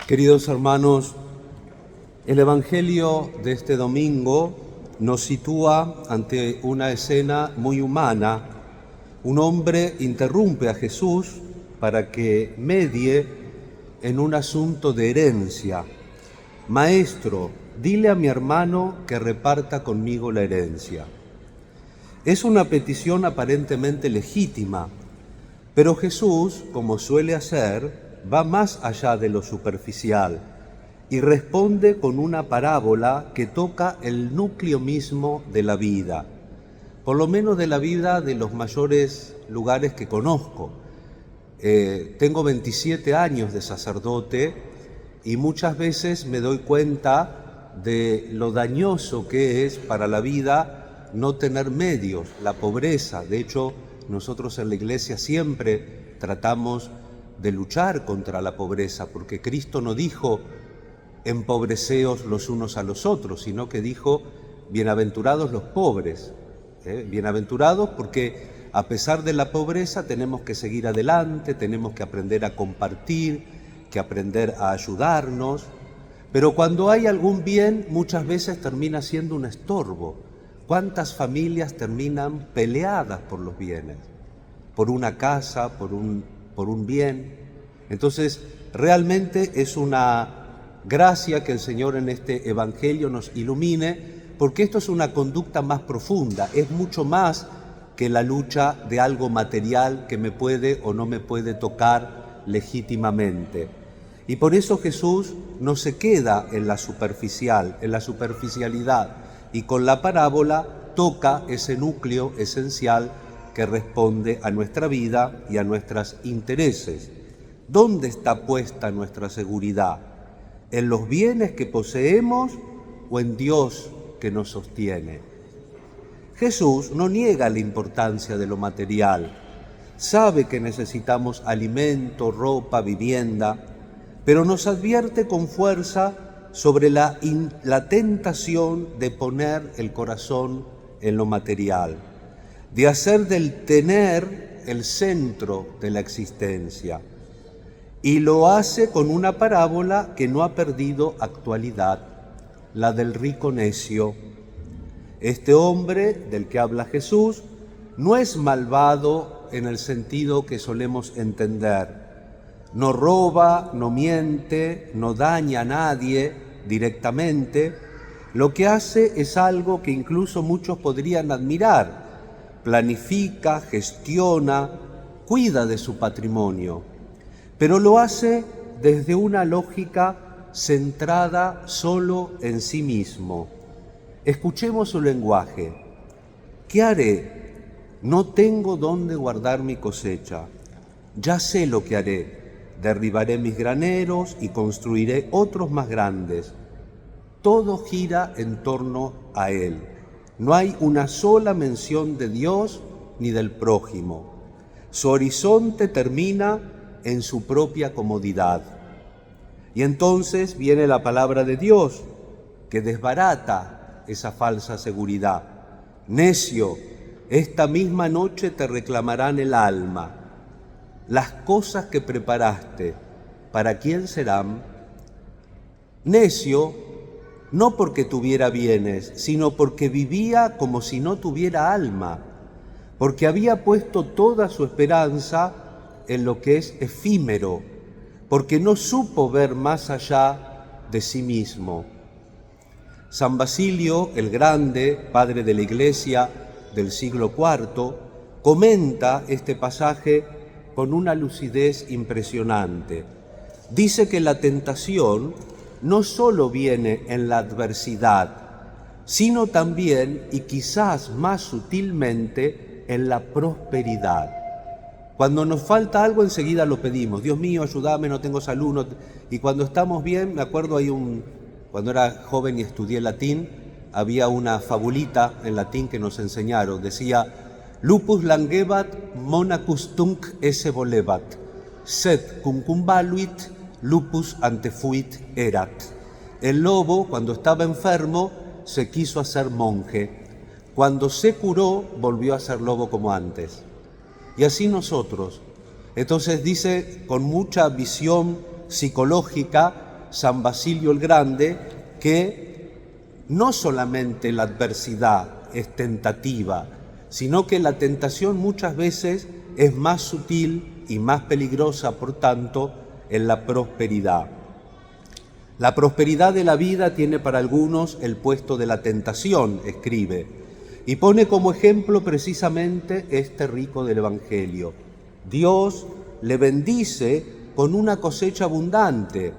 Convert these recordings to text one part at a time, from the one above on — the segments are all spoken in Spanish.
Queridos hermanos, el Evangelio de este domingo nos sitúa ante una escena muy humana. Un hombre interrumpe a Jesús para que medie en un asunto de herencia. Maestro, dile a mi hermano que reparta conmigo la herencia. Es una petición aparentemente legítima, pero Jesús, como suele hacer, va más allá de lo superficial y responde con una parábola que toca el núcleo mismo de la vida, por lo menos de la vida de los mayores lugares que conozco. Tengo 27 años de sacerdote y muchas veces me doy cuenta de lo dañoso que es para la vida no tener medios, la pobreza. De hecho, nosotros en la Iglesia siempre tratamos de luchar contra la pobreza, porque Cristo no dijo empobreceos los unos a los otros, sino que dijo bienaventurados los pobres, bienaventurados porque a pesar de la pobreza tenemos que seguir adelante, tenemos que aprender a compartir, que aprender a ayudarnos, pero cuando hay algún bien muchas veces termina siendo un estorbo. ¿Cuántas familias terminan peleadas por los bienes? Por una casa, por un bien. Entonces, realmente es una gracia que el Señor en este Evangelio nos ilumine, porque esto es una conducta más profunda, es mucho más que la lucha de algo material que me puede o no me puede tocar legítimamente. Y por eso Jesús no se queda en la superficialidad, y con la parábola toca ese núcleo esencial que responde a nuestra vida y a nuestros intereses. ¿Dónde está puesta nuestra seguridad? ¿En los bienes que poseemos o en Dios que nos sostiene? Jesús no niega la importancia de lo material. Sabe que necesitamos alimento, ropa, vivienda, pero nos advierte con fuerza sobre la tentación de poner el corazón en lo material, de hacer del tener el centro de la existencia. Y lo hace con una parábola que no ha perdido actualidad, la del rico necio. Este hombre del que habla Jesús no es malvado en el sentido que solemos entender. No roba, no miente, no daña a nadie directamente. Lo que hace es algo que incluso muchos podrían admirar. Planifica, gestiona, cuida de su patrimonio, pero lo hace desde una lógica centrada solo en sí mismo. Escuchemos su lenguaje. ¿Qué haré? No tengo dónde guardar mi cosecha. Ya sé lo que haré. Derribaré mis graneros y construiré otros más grandes. Todo gira en torno a él. No hay una sola mención de Dios ni del prójimo. Su horizonte termina en su propia comodidad. Y entonces viene la palabra de Dios, que desbarata esa falsa seguridad. Necio, esta misma noche te reclamarán el alma. Las cosas que preparaste, ¿para quién serán? Necio, no porque tuviera bienes, sino porque vivía como si no tuviera alma, porque había puesto toda su esperanza en lo que es efímero, porque no supo ver más allá de sí mismo. San Basilio el Grande, padre de la Iglesia del siglo IV, comenta este pasaje con una lucidez impresionante. Dice que la tentación no solo viene en la adversidad, sino también, y quizás más sutilmente, en la prosperidad. Cuando nos falta algo, enseguida lo pedimos. Dios mío, ayúdame, no tengo salud. Y cuando estamos bien, me acuerdo, cuando era joven y estudié latín, había una fabulita en latín que nos enseñaron. Decía, lupus langebat monacus tunc esse volebat, sed cumcumbaluit lupus antefuit erat. El lobo, cuando estaba enfermo, se quiso hacer monje. Cuando se curó, volvió a ser lobo como antes. Y así nosotros. Entonces dice con mucha visión psicológica San Basilio el Grande que no solamente la adversidad es tentativa, sino que la tentación muchas veces es más sutil y más peligrosa, por tanto, en la prosperidad. La prosperidad de la vida tiene para algunos el puesto de la tentación, escribe, y pone como ejemplo precisamente este rico del Evangelio. Dios le bendice con una cosecha abundante,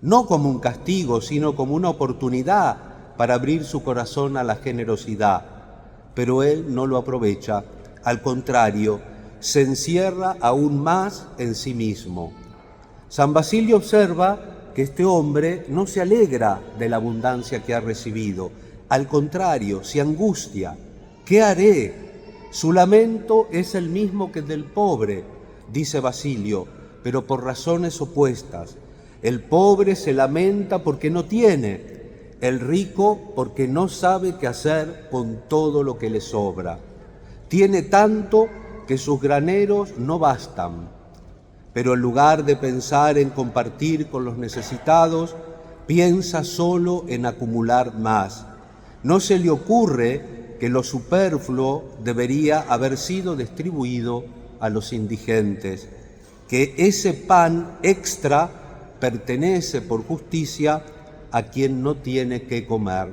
no como un castigo, sino como una oportunidad para abrir su corazón a la generosidad, pero él no lo aprovecha, al contrario, se encierra aún más en sí mismo. San Basilio observa que este hombre no se alegra de la abundancia que ha recibido, al contrario, se angustia. ¿Qué haré? Su lamento es el mismo que el del pobre, dice Basilio, pero por razones opuestas. El pobre se lamenta porque no tiene, el rico porque no sabe qué hacer con todo lo que le sobra. Tiene tanto que sus graneros no bastan. Pero en lugar de pensar en compartir con los necesitados, piensa solo en acumular más. No se le ocurre que lo superfluo debería haber sido distribuido a los indigentes, que ese pan extra pertenece por justicia a quien no tiene qué comer.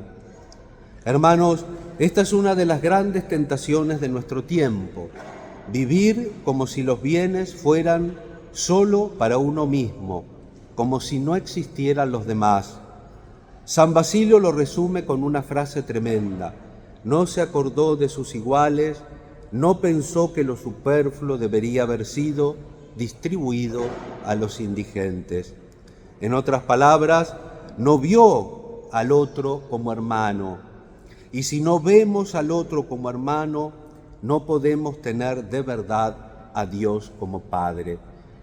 Hermanos, esta es una de las grandes tentaciones de nuestro tiempo, vivir como si los bienes fueran solo para uno mismo, como si no existieran los demás. San Basilio lo resume con una frase tremenda: no se acordó de sus iguales, no pensó que lo superfluo debería haber sido distribuido a los indigentes. En otras palabras, no vio al otro como hermano. Y si no vemos al otro como hermano, no podemos tener de verdad a Dios como Padre.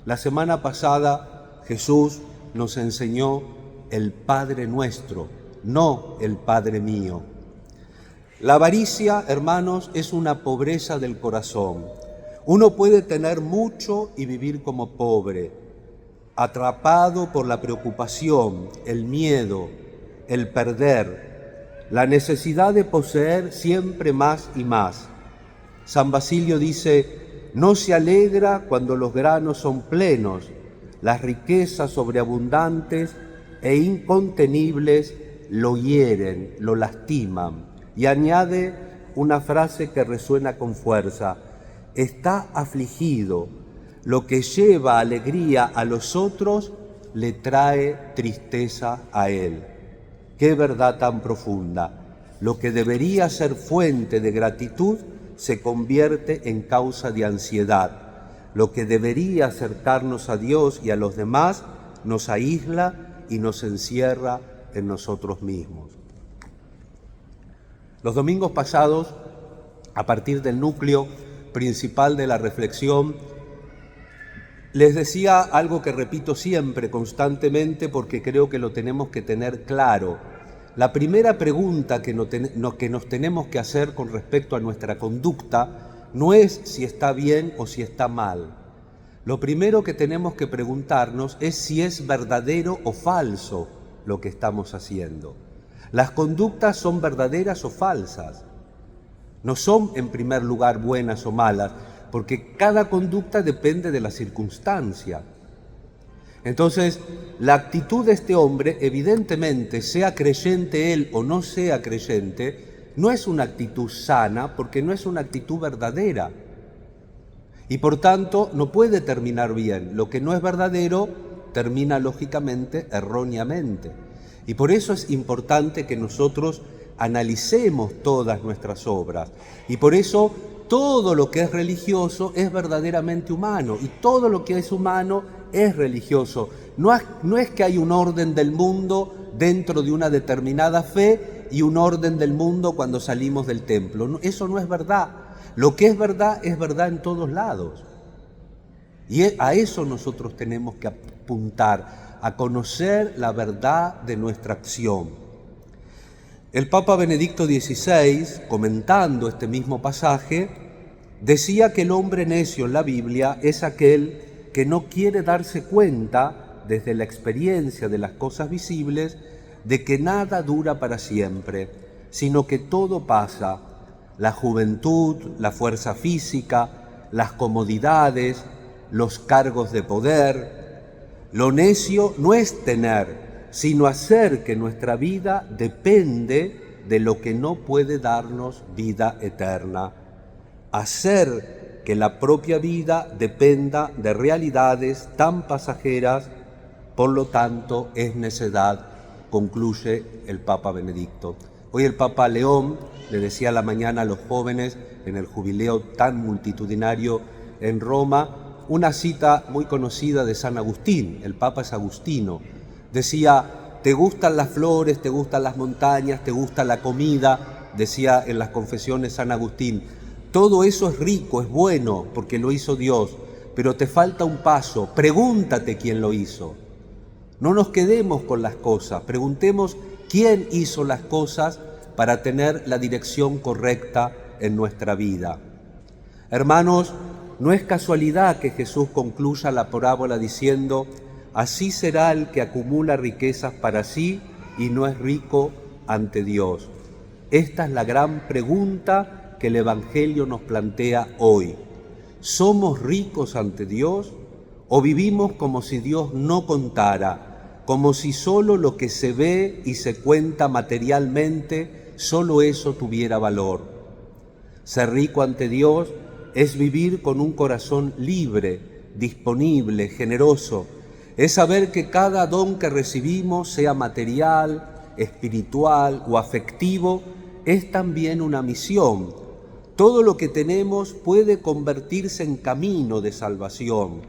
La semana pasada Jesús nos enseñó el Padre nuestro, no el Padre mío. La avaricia, hermanos, es una pobreza del corazón. Uno puede tener mucho y vivir como pobre, atrapado por la preocupación, el miedo, el perder, la necesidad de poseer siempre más y más. San Basilio dice: no se alegra cuando los granos son plenos, las riquezas sobreabundantes e incontenibles lo hieren, lo lastiman. Y añade una frase que resuena con fuerza: está afligido, lo que lleva alegría a los otros le trae tristeza a él. Qué verdad tan profunda. Lo que debería ser fuente de gratitud se convierte en causa de ansiedad. Lo que debería acercarnos a Dios y a los demás nos aísla y nos encierra en nosotros mismos. Los domingos pasados, a partir del núcleo principal de la reflexión, les decía algo que repito siempre, constantemente, porque creo que lo tenemos que tener claro. La primera pregunta que nos tenemos que hacer con respecto a nuestra conducta no es si está bien o si está mal. Lo primero que tenemos que preguntarnos es si es verdadero o falso lo que estamos haciendo. Las conductas son verdaderas o falsas. No son, en primer lugar, buenas o malas, porque cada conducta depende de la circunstancia. Entonces, la actitud de este hombre, evidentemente, sea creyente él o no sea creyente, no es una actitud sana porque no es una actitud verdadera. Y por tanto, no puede terminar bien. Lo que no es verdadero termina lógicamente erróneamente. Y por eso es importante que nosotros analicemos todas nuestras obras. Y por eso todo lo que es religioso es verdaderamente humano y todo lo que es humano es religioso. No es que hay un orden del mundo dentro de una determinada fe y un orden del mundo cuando salimos del templo. No, eso no es verdad. Lo que es verdad en todos lados. Y a eso nosotros tenemos que apuntar, a conocer la verdad de nuestra acción. El Papa Benedicto XVI, comentando este mismo pasaje, decía que el hombre necio en la Biblia es aquel que no quiere darse cuenta desde la experiencia de las cosas visibles de que nada dura para siempre, sino que todo pasa: la juventud, la fuerza física, las comodidades, los cargos de poder. Lo necio no es tener, sino hacer que nuestra vida depende de lo que no puede darnos vida eterna. Hacer que la propia vida dependa de realidades tan pasajeras, por lo tanto, es necedad, concluye el Papa Benedicto. Hoy el Papa León le decía a la mañana a los jóvenes en el jubileo tan multitudinario en Roma una cita muy conocida de San Agustín. El Papa es agustino. Decía: ¿te gustan las flores, te gustan las montañas, te gusta la comida? Decía en las confesiones San Agustín: todo eso es rico, es bueno, porque lo hizo Dios, pero te falta un paso. Pregúntate quién lo hizo. No nos quedemos con las cosas, preguntemos quién hizo las cosas para tener la dirección correcta en nuestra vida. Hermanos, no es casualidad que Jesús concluya la parábola diciendo: así será el que acumula riquezas para sí y no es rico ante Dios. Esta es la gran pregunta que el Evangelio nos plantea hoy. ¿Somos ricos ante Dios o vivimos como si Dios no contara, como si solo lo que se ve y se cuenta materialmente, solo eso tuviera valor? Ser rico ante Dios es vivir con un corazón libre, disponible, generoso. Es saber que cada don que recibimos, sea material, espiritual o afectivo, es también una misión. Todo lo que tenemos puede convertirse en camino de salvación.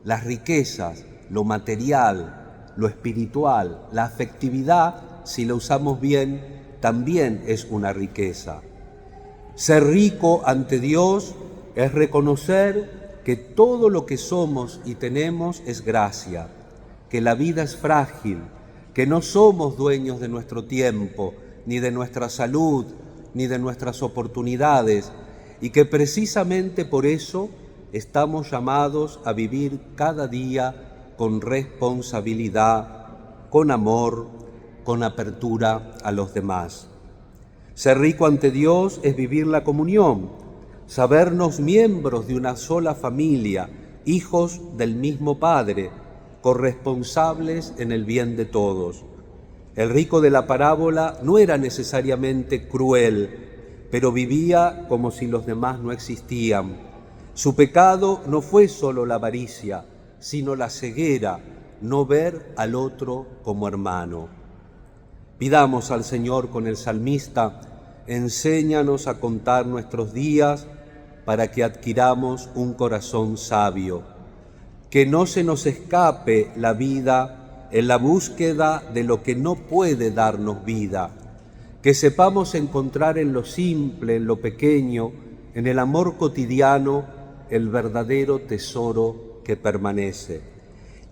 Las riquezas, lo material, lo espiritual, la afectividad, si la usamos bien, también es una riqueza. Ser rico ante Dios es reconocer que todo lo que somos y tenemos es gracia, que la vida es frágil, que no somos dueños de nuestro tiempo, ni de nuestra salud, ni de nuestras oportunidades, y que precisamente por eso estamos llamados a vivir cada día con responsabilidad, con amor, con apertura a los demás. Ser rico ante Dios es vivir la comunión, sabernos miembros de una sola familia, hijos del mismo Padre, corresponsables en el bien de todos. El rico de la parábola no era necesariamente cruel, pero vivía como si los demás no existían. Su pecado no fue solo la avaricia, sino la ceguera, no ver al otro como hermano. Pidamos al Señor con el salmista: enséñanos a contar nuestros días para que adquiramos un corazón sabio. Que no se nos escape la vida en la búsqueda de lo que no puede darnos vida. Que sepamos encontrar en lo simple, en lo pequeño, en el amor cotidiano, el verdadero tesoro que permanece.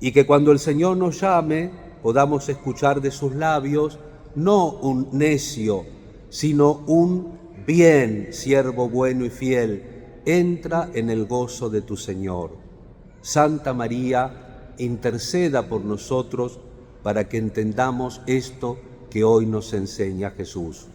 Y que cuando el Señor nos llame, podamos escuchar de sus labios no un necio, sino un bien, siervo bueno y fiel, entra en el gozo de tu Señor. Santa María, interceda por nosotros para que entendamos esto que hoy nos enseña Jesús.